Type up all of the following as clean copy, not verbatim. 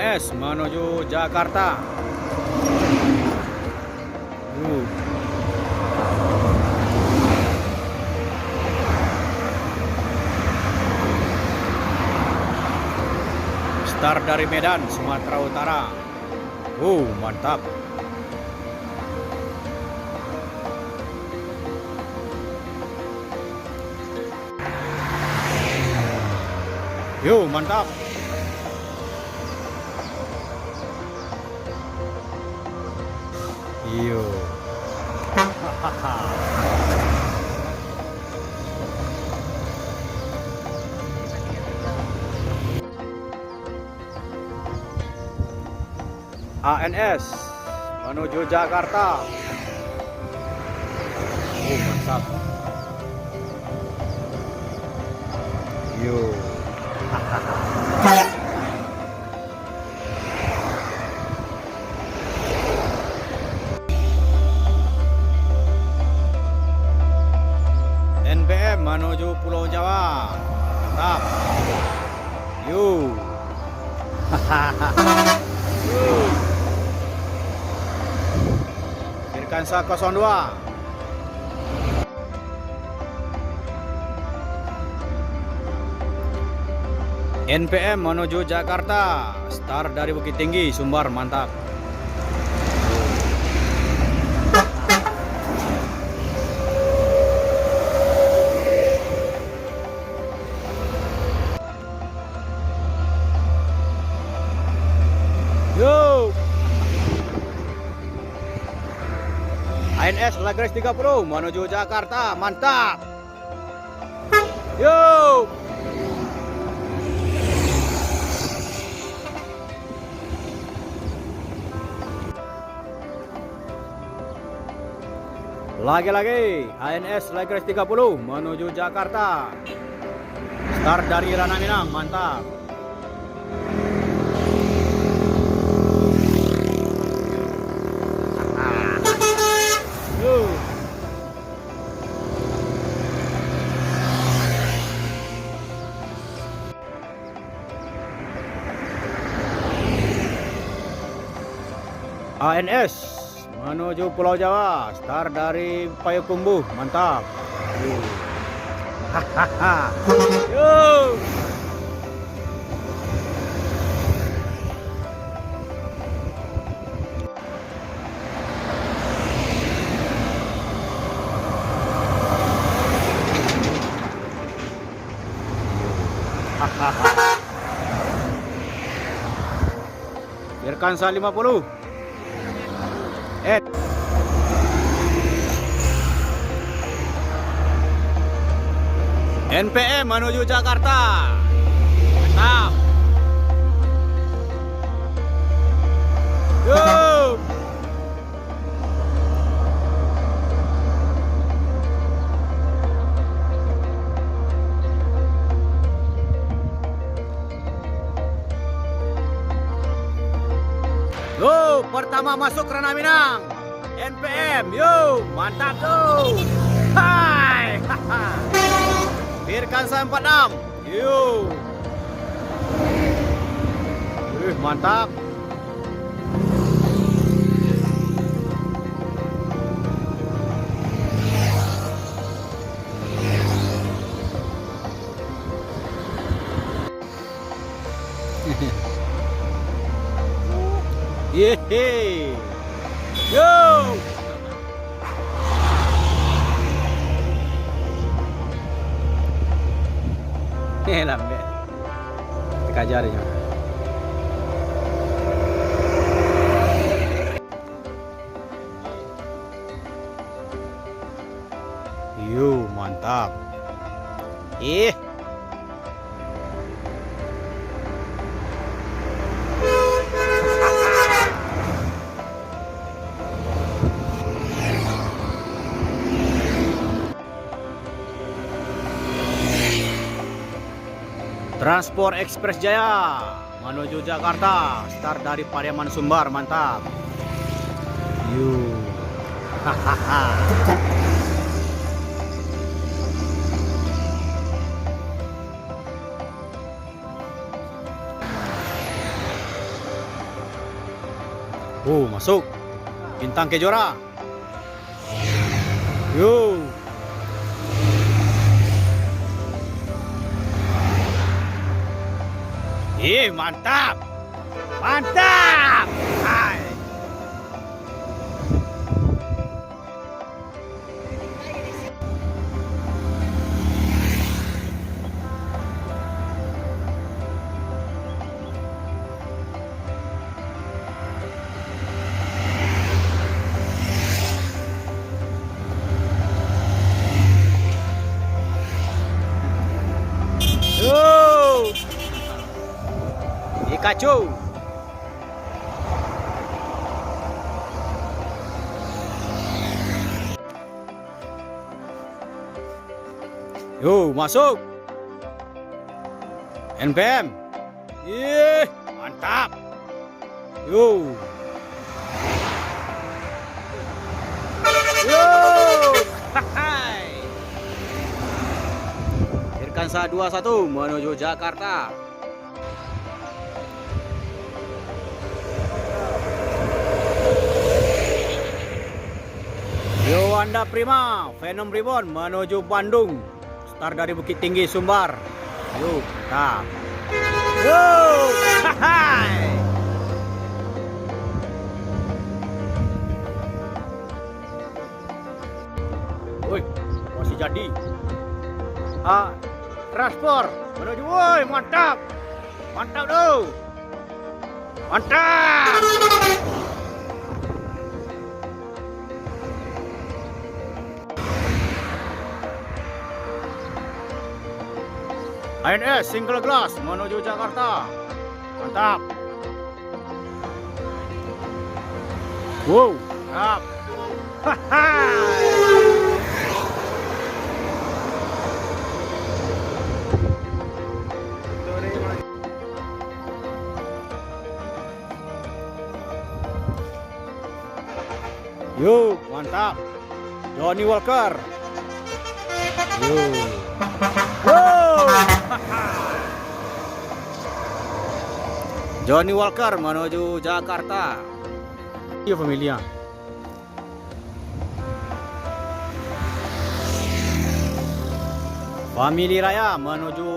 AS menuju Jakarta. Start dari Medan, Sumatera Utara. Mantap. Mantap. ANS menuju Jakarta. Mantap. NPM menuju Pulau Jawa. Mantap. Virkansa 02. NPM menuju Jakarta. Start dari Bukit Tinggi, Sumbar. Mantap. ANS Lagres 30 menuju Jakarta. Mantap. Lagi-lagi ANS Lagres 30 menuju Jakarta. Start dari Rana Minang. Mantap. ANS menuju Pulau Jawa. Start dari Payakumbuh. Mantap. Virkansa 50. NPM menuju Jakarta. Mantap. Pertama masuk Rana Minang. NPM, mantap tuh. Hai. Virkansa 46. Mantap. Yeay. Lambe. Tekajarinya. Mantap. Transport Express Jaya menuju Jakarta. Start dari Pariaman, Sumbar. Mantap. Masuk. Bintang Kejora. Yo. Mantap. Mantap. Hai. Yo. Kacau. Yo, masuk. NPM. Mantap. Yo. Yo. Hai. Irkansa 21 menuju Jakarta. Anda Prima, Venom Reborn menuju Bandung. Start dari Bukit Tinggi Sumbar. Yuk, kita. Yuk, hai. Woi, masih jadi. Transport menuju, woi, mantap. Mantap tuh. Mantap. ANS single glass menuju Jakarta. Mantap. Wow, mantap. Yuk, mantap. Johnny Walker. Yuk. Wow. Johnny Walker menuju Jakarta. Iya familia. Family Raya menuju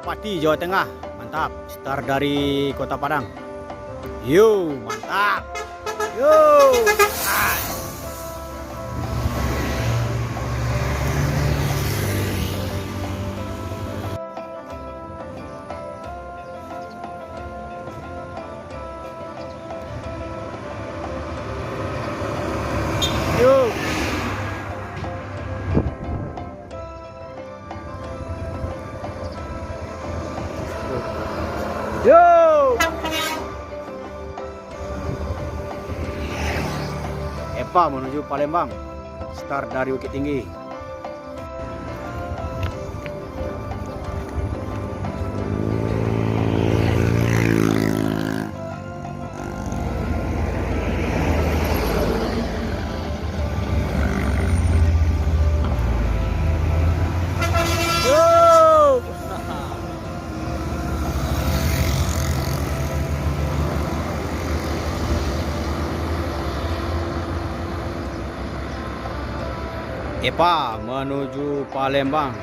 Pati, Jawa Tengah. Mantap. Start dari Kota Padang. Yuk, mantap. Yuk. Yuk. Yuk. Epa menuju Palembang. Start dari Bukit Tinggi. Epa menuju Palembang.